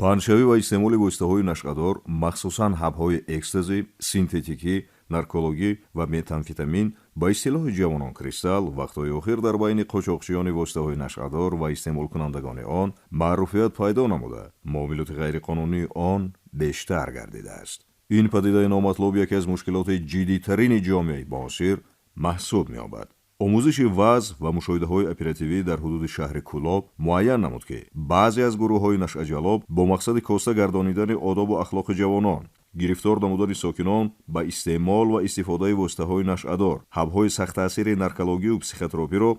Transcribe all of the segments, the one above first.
паҳншавӣ ва истеъмоли воситаҳои нашъадор, махсусан ҳабҳои экстази, синтетикӣ, наркологӣ ва метамфетамин, ба истилоҳи ҷавонон кристалл, вақтҳои охир дар байни қочоқчиёни воситаҳои нашъадор ва истеъмолкунандагони он маъруфият пайдо намуда, муомилоти ғайриқонунии он бештар гардидааст. ин падидаи номатлуб яке аз мушкилоти ҷиддитарини ҷомеаи муосир маҳсуб меёбад. омӯзиши вазъ ва мушоҳидаҳои оперативӣ дар ҳудуди шаҳри Кӯлоб муайян намуд, ки баъзе аз гурӯҳҳои нашъаҷалоб бо мақсади коста гардонидани одобу ахлоқи ҷавонон, гирифтор намудани сокинон ба истеъмол ва истифодаи воситаҳои нашъадор, ҳабҳои сахттаъсири наркологию психотропиро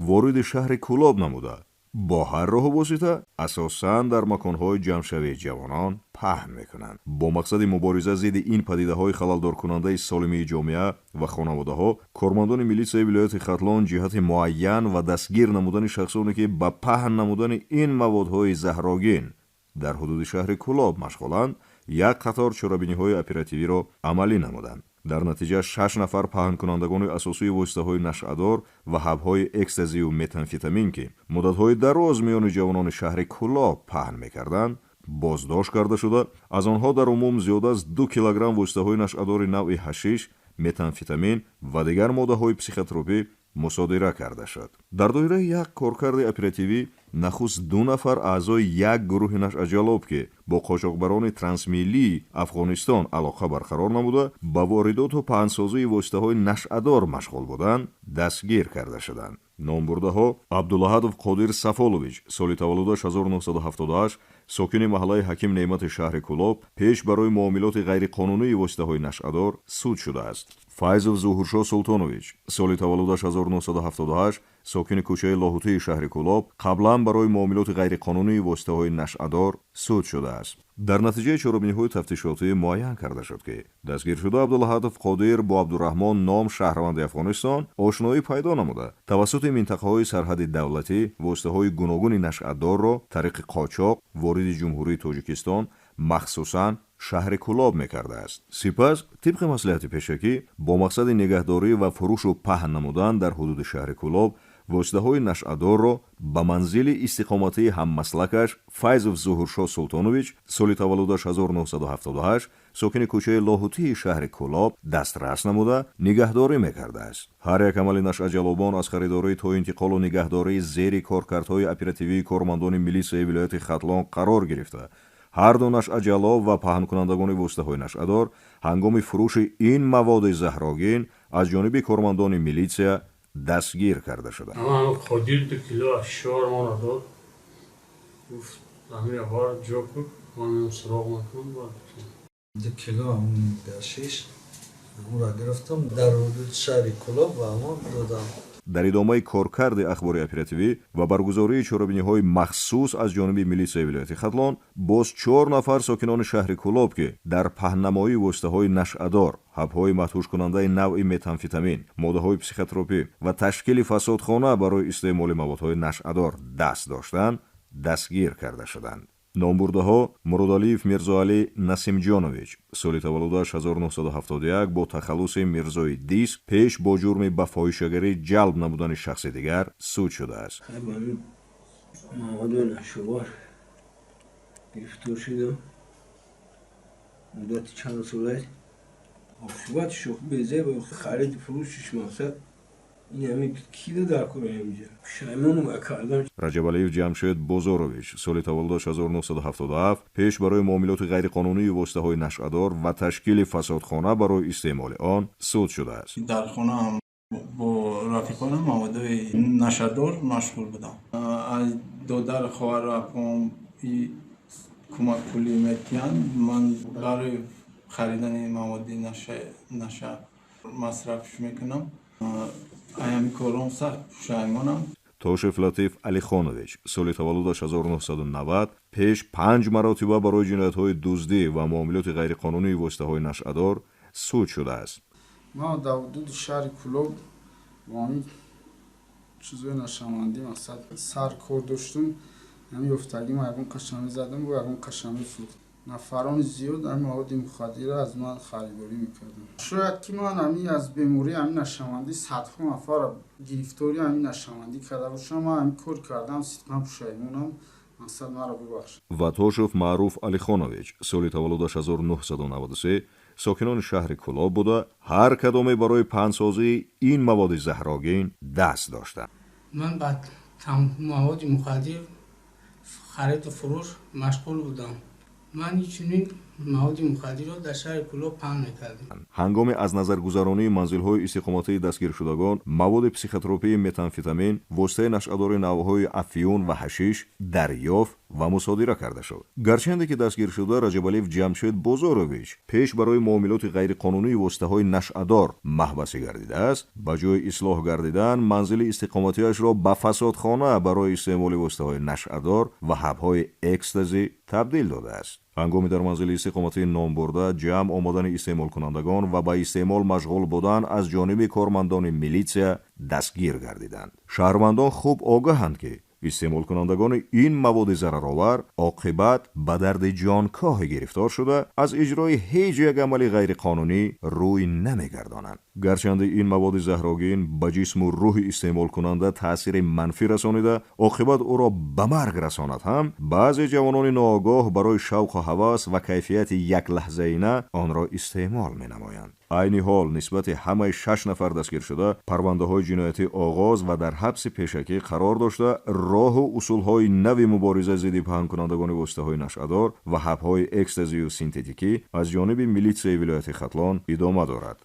вориди шаҳри Кӯлоб намуда, бо ҳар роҳу восита асосан дар маконҳои ҷамъшавии ҷавонон паҳн мекунанд. бо мақсади мубориза зидди ин падидаҳои халалдоркунандаи солимии ҷомеа ва хонаводаҳо, кормандони милитсияи вилояти Хатлон ҷиҳати муайян ва дастгир намудани шахсоне, ки ба паҳн намудани ин маводҳои заҳрогин дар ҳудуди шаҳри Кӯлоб машғуланд, як қатор чорабиниҳои оперативиро амалӣ намуданд. дар натиҷа 6 нафар паҳнкунандагони асосии воситаҳои нашъадор ва ҳабҳои экстазию метамфетамин, ки муддатҳои дароз миёни ҷавонони шаҳри Кӯлоб паҳн мекарданд, боздошт карда шуда, аз онҳо дар умум зиёда аз 2 килограмм воситаҳои нашъадори навъи ҳашиш, метамфетамин ва дигар моддаҳои психотропӣ мусодира карда шуд. дар доираи як коркарди оперативӣ нахуст 2 нафар аъзои як гурӯҳи нашъаҷалоб, ки бо қочоқбарони трансмиллии Афғонистон алоқа барқарор намуда, ба воридоту паҳнсозии воситаҳои нашъадор машғул буданд, дастгир карда шуданд. номбурдаҳо Абдулаҳадов Қодир Сафолович, соли таваллудаш 1978, сокини маҳаллаи Ҳаким Неъмати шаҳри Кӯлоб, пеш барои муомилоти ғайриқонунии воситаҳои нашъадор суд шудааст. Файзов Зуҳуршо Султонович, соли таваллудаш 1978, сокини кӯчаи Лоҳутии шаҳри Кӯлоб, қаблан барои муомилоти ғайриқонунии воситаҳои нашъадор суд шудааст. дар натиҷаи чорабиниҳои тафтишотӣ муайян карда шуд, ки дастгиршуда Абдулаҳадов Қодир бо Абдураҳмон ном шаҳрванди Афғонистон ошноӣ пайдо намуда, тавассути минтақаҳои сарҳади давлатӣ воситаҳои гуногуни нашъадорро тариқи қочоқ вориди ҷумҳурии Тоҷикистон, махсусан шаҳри Кӯлоб мекардааст. сипас тибқи маслиҳати пешакӣ бо мақсади нигаҳдорӣ ва фурӯшу паҳн намудан дар ҳудуди шаҳри Кӯлоб воситаҳои нашъадорро ба манзили истиқоматии ҳаммаслакаш Файзов Зуҳуршо Султонович, соли таваллудаш 1978, сокини кӯчаи Лоҳутии шаҳри Кӯлоб дастрас намуда нигаҳдорӣ мекардааст. ҳар як амали нашъаҷалобон аз харидории то интиқолу нигаҳдории зери коркардҳои оперативии кормандони милитсияи вилояти Хатлон қарор гирифта, ҳар ду нашъаҷалоб ва паҳнкунандагони воситаҳои нашъадор ҳангоми фурӯши ин маводи заҳрогин аз ҷониби кормандони милитсия дастгир карда шуда. Ходил 2 кило ашшор мона дод. Гуфт амир бар ҷо кур, ман суроғ накунам. 2 кило гашиш амура гирифтам дар ҳудуди шаҳри Кӯлоб ва амон додам. дар идомаи коркарди ахбори оперативӣ ва баргузории чорабиниҳои махсус аз ҷониби милитсияи вилояти Хатлон, боз 4 нафар сокинони шаҳри Кӯлоб, ки дар паҳннамоии воситаҳои нашъадор, ҳабҳои матҳушкунандаи навъи метамфетамин, моддаҳои психотропӣ ва ташкили фасодхона барои истеъмоли маводҳои нашъадор даст доштанд, дастгир карда шуданд. номбурдаҳо Муродалиев Мирзоалӣ Насимҷонович, соли таваллудаш 1971, бо тахаллуси Мирзои Диск, пеш бо ҷурми ба фоҳишагарӣ ҷалб намудани шахси дигар суд шудааст. маводҳои нашъадор гирифтор шудам. муддати чанд сола оқибати шух безеб хариди фурӯшиш мақсад Раҷабалиев Ҷамшед Бозорович, соли таваллудаш 1977, пеш барои муомилоти ғайриқонунии воситаҳои нашъадор ва ташкили фасодхона барои истеъмоли он суд шудааст. дар хонаам бо рафиқонам маводҳои нашъадор машғул будам. аз додар хоҳаракам кӯмак пулӣ метиҳанд. ман барои харидани маводи наша масраф мекунам. аями корам сахт пушаймонам. Тошев Латиф Алихонович, соли таваллудаш 1990, пеш 5 маротиба барои ҷиноятҳои дуздӣ ва муомилоти ғайриқонунии воситаҳои нашъадор суд шудааст. ман дар ҳудуди шаҳри Кӯлоб бо ҳамин чизои нашамандӣ мақсад сар кор доштум. ҳамин ёфтагима ягон қашамӣ задам бо ягон қашамӣ фурӯхтам. нафарони зиёд ҳамин маводи мухаддира аз ман харидорӣ мекарданд. шояд ки ман ҳамин аз бемории ҳамин нашамандӣ садҳо нафар гирифтори ҳамин нашамандӣ карда бошам. ман ҳамин кор кардам, сидқан пушаймонам. мақсад маро бибахш. Ватошев Маъруф Алихонович соли таваллудаш 1993 сокинони шаҳри Кӯлоб буда, ҳар кадоме барои пандсозии ин маводи заҳрогин даст доштанд. ман ба маводи мухаддир хариду фурӯш машғул будам. ман инчунин маводи мухаддирро дар шаҳри Кӯлоб паҳн мекардем. ҳангоми аз назар гузаронии мазилҳои дастгиршудагон маводи психотропии метамфетамин воситаи нашъадори навъҳои афиюн ва ҳашиш дарёфт ва мусодира карда шуд. гарчанде ки дастгиршуда Раҷабалиев Ҷамшед Бозорович пеш барои муомилоти ғайриқонунии воситаҳои нашъадор маҳбасӣ гардидааст, ба ҷои ислоҳ гардидан манзили истиқоматиашро ба фасодхона барои истеъмоли воситаҳои нашъадор ва ҳабҳои экстазӣ табдил додааст. ҳангоми дар манзили истиқоматии номбурда ҷамъ омадани истеъмолкунандагон ва ба истеъмол машғул будан аз ҷониби кормандони милитсия дастгир гардиданд. шаҳрвандон хуб огаҳанд ки истеъмолкунандагони ин маводи зараровар оқибат ба дарди ҷонкоҳе гирифтор шуда аз иҷрои ҳеҷ як амали ғайриқонунӣ рӯй намегардонанд. гарчанде ин маводи заҳрогин ба ҷисму рӯҳи истеъмолкунанда таъсири манфӣ расонида оқибат ӯро ба марг расонад ҳам, баъзе ҷавонони ноогоҳ барои шавқу ҳавас ва кайфияти яклаҳзаина онро истеъмол менамоянд. айни ҳол нисбати ҳамаи 6 нафар дастгиршуда парвандаҳои ҷиноятӣ оғоз ва дар ҳабси пешакӣ қарор дошта, роҳу усулҳои нави мубориза зидди паҳнкунандагони воситаҳои нашъадор ва ҳабҳои экстазию синтетикӣ аз ҷониби милитсияи вилояти Хатлон идома дорад.